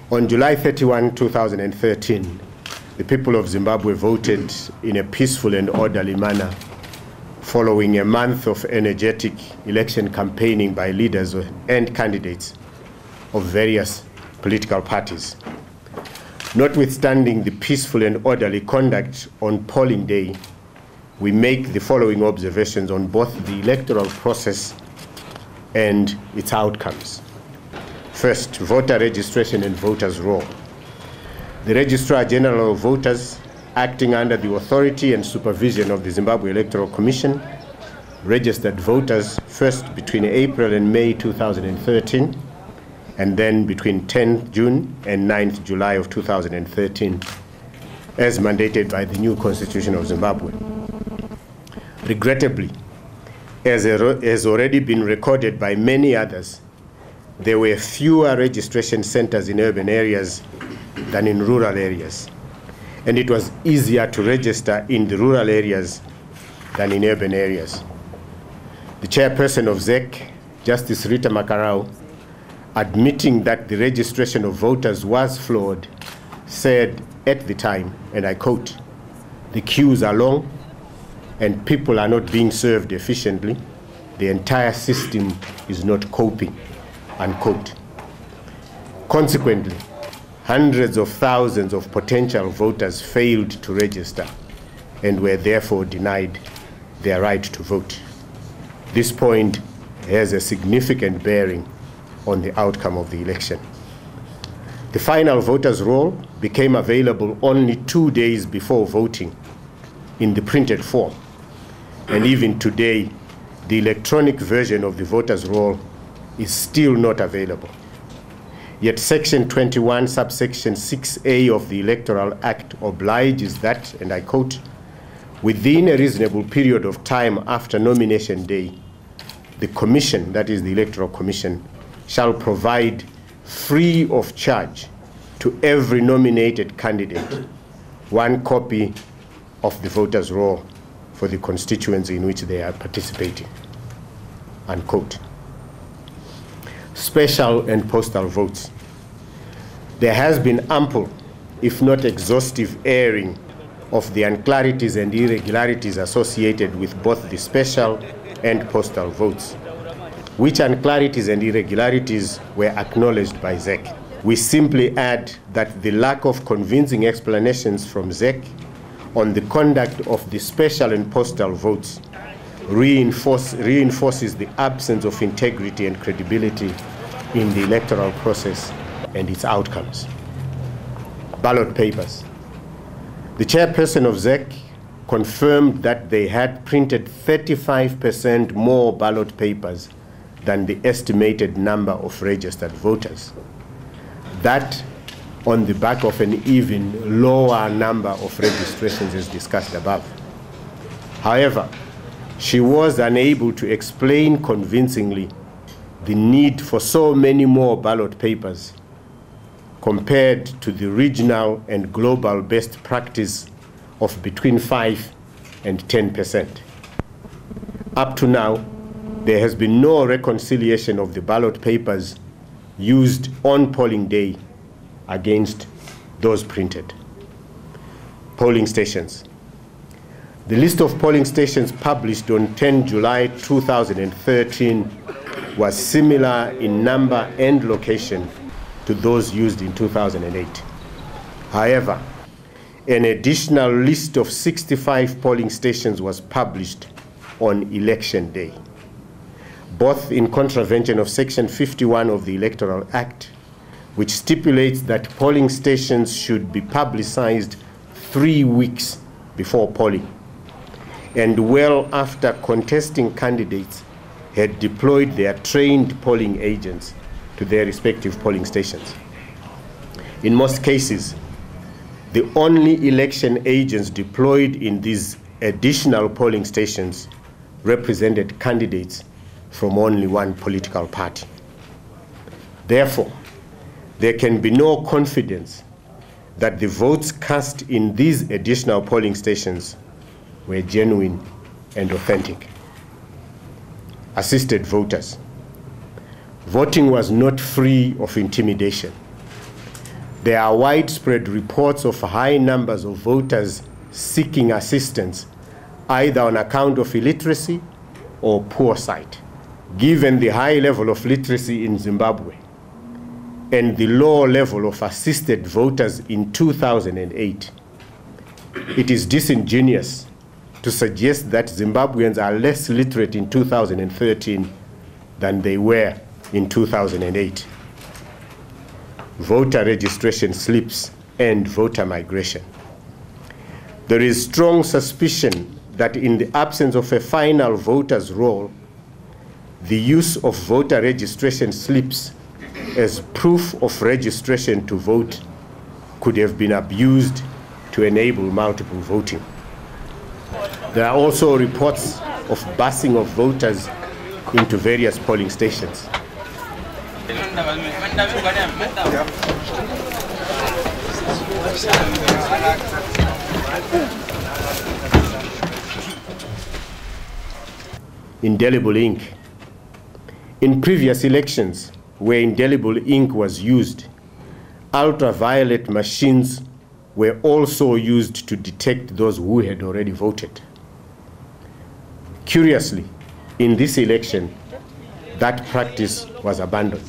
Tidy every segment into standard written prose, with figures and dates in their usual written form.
On July 31, 2013, the people of Zimbabwe voted in a peaceful and orderly manner following a month of energetic election campaigning by leaders and candidates of various political parties. Notwithstanding the peaceful and orderly conduct on polling day, we make the following observations on both the electoral process and its outcomes. First, voter registration and voters' roll. The Registrar General of Voters, acting under the authority and supervision of the Zimbabwe Electoral Commission, registered voters first between April and May 2013, and then between 10th June and 9th July of 2013, as mandated by the new Constitution of Zimbabwe. Regrettably, as has already been recorded by many others, there were fewer registration centers in urban areas than in rural areas, and it was easier to register in the rural areas than in urban areas. The chairperson of ZEC, Justice Rita Makarau, admitting that the registration of voters was flawed, said at the time, and I quote, "The queues are long and people are not being served efficiently. The entire system is not coping," unquote. Consequently, hundreds of thousands of potential voters failed to register and were therefore denied their right to vote. This point has a significant bearing on the outcome of the election. The final voters' roll became available only 2 days before voting in the printed form, and even today, the electronic version of the voters' roll is still not available. Yet Section 21, subsection 6A of the Electoral Act obliges that, and I quote, "Within a reasonable period of time after nomination day, the Commission," that is the Electoral Commission, "shall provide free of charge to every nominated candidate one copy of the voters' roll for the constituency in which they are participating," unquote. Special and postal votes. There has been ample, if not exhaustive, airing of the unclarities and irregularities associated with both the special and postal votes, which unclarities and irregularities were acknowledged by ZEC. We simply add that the lack of convincing explanations from ZEC on the conduct of the special and postal votes reinforces the absence of integrity and credibility in the electoral process and its outcomes. Ballot papers. The chairperson of ZEC confirmed that they had printed 35% more ballot papers than the estimated number of registered voters. That on the back of an even lower number of registrations as discussed above. However, she was unable to explain convincingly the need for so many more ballot papers compared to the regional and global best practice of between 5 and 10%. Up to now, there has been no reconciliation of the ballot papers used on polling day against those printed. Polling stations. The list of polling stations published on 10 July 2013 was similar in number and location to those used in 2008. However, an additional list of 65 polling stations was published on election day, both in contravention of Section 51 of the Electoral Act, which stipulates that polling stations should be publicized 3 weeks before polling, and well after contesting candidates had deployed their trained polling agents to their respective polling stations. In most cases, the only election agents deployed in these additional polling stations represented candidates from only one political party. Therefore, there can be no confidence that the votes cast in these additional polling stations were genuine and authentic. Assisted voters. Voting was not free of intimidation. There are widespread reports of high numbers of voters seeking assistance, either on account of illiteracy or poor sight. Given the high level of literacy in Zimbabwe and the low level of assisted voters in 2008, it is disingenuous to suggest that Zimbabweans are less literate in 2013 than they were in 2008. Voter registration slips and voter migration. There is strong suspicion that in the absence of a final voter's roll, the use of voter registration slips as proof of registration to vote could have been abused to enable multiple voting. There are also reports of busing of voters into various polling stations. Indelible ink. In previous elections, where indelible ink was used, ultraviolet machines were also used to detect those who had already voted. Curiously, in this election, that practice was abandoned,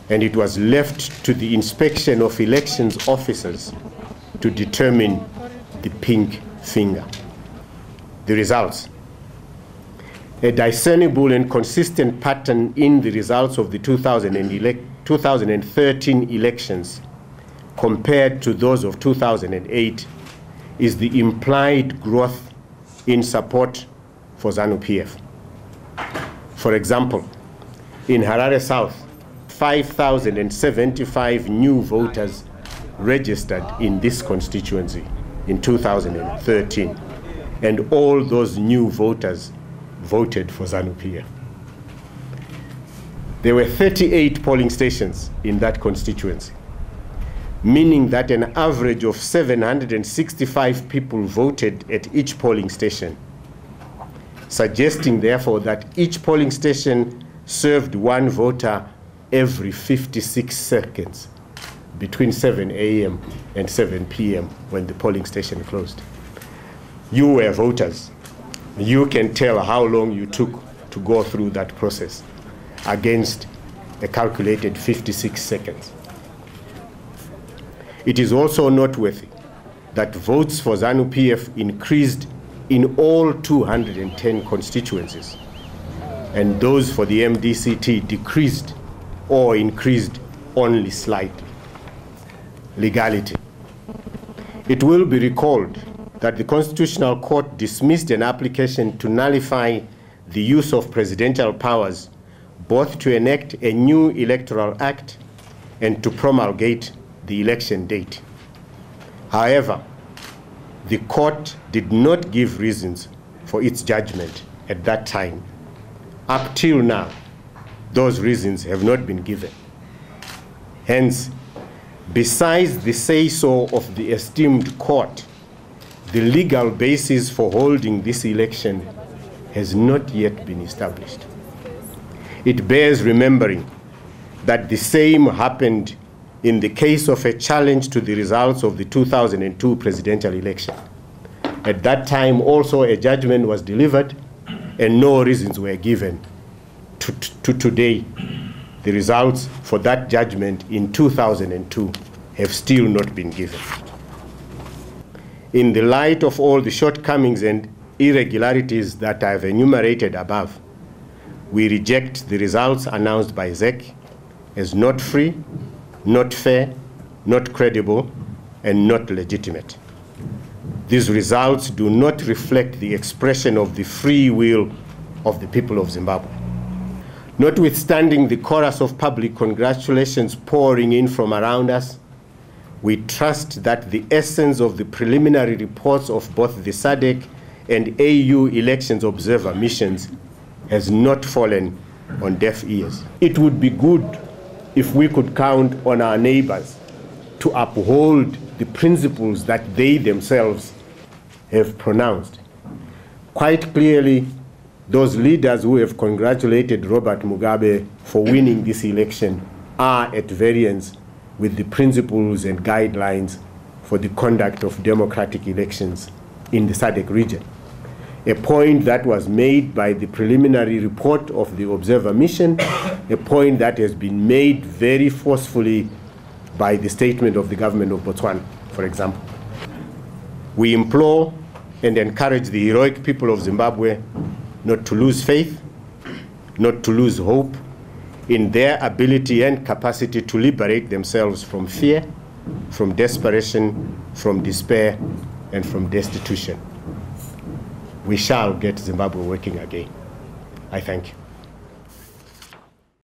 and it was left to the inspection of elections officers to determine the pink finger. The results. A discernible and consistent pattern in the results of the 2013 elections compared to those of 2008 is the implied growth in support for ZANU-PF. For example, in Harare South, 5,075 new voters registered in this constituency in 2013, and all those new voters voted for ZANU-PF. There were 38 polling stations in that constituency, meaning that an average of 765 people voted at each polling station, suggesting therefore that each polling station served one voter every 56 seconds between 7 a.m. and 7 p.m. when the polling station closed. You were voters. You can tell how long you took to go through that process against a calculated 56 seconds. It is also noteworthy that votes for ZANU-PF increased in all 210 constituencies, and those for the MDC-T decreased or increased only slightly. Legality. It will be recalled that the Constitutional Court dismissed an application to nullify the use of presidential powers, both to enact a new electoral act and to promulgate the election date. However, the court did not give reasons for its judgment at that time. Up till now, those reasons have not been given. Hence, besides the say-so of the esteemed court, the legal basis for holding this election has not yet been established. It bears remembering that the same happened in the case of a challenge to the results of the 2002 presidential election. At that time, also a judgment was delivered and no reasons were given. To today, the results for that judgment in 2002 have still not been given. In the light of all the shortcomings and irregularities that I have enumerated above, we reject the results announced by ZEC as not free, not fair, not credible, and not legitimate. These results do not reflect the expression of the free will of the people of Zimbabwe. Notwithstanding the chorus of public congratulations pouring in from around us, we trust that the essence of the preliminary reports of both the SADC and AU elections observer missions has not fallen on deaf ears. It would be good if we could count on our neighbors to uphold the principles that they themselves have pronounced. Quite clearly, those leaders who have congratulated Robert Mugabe for winning this election are at variance with the principles and guidelines for the conduct of democratic elections in the SADC region. A point that was made by the preliminary report of the observer mission, a point that has been made very forcefully by the statement of the government of Botswana, for example. We implore and encourage the heroic people of Zimbabwe not to lose faith, not to lose hope in their ability and capacity to liberate themselves from fear, from desperation, from despair, and from destitution. We shall get Zimbabwe working again. I thank you.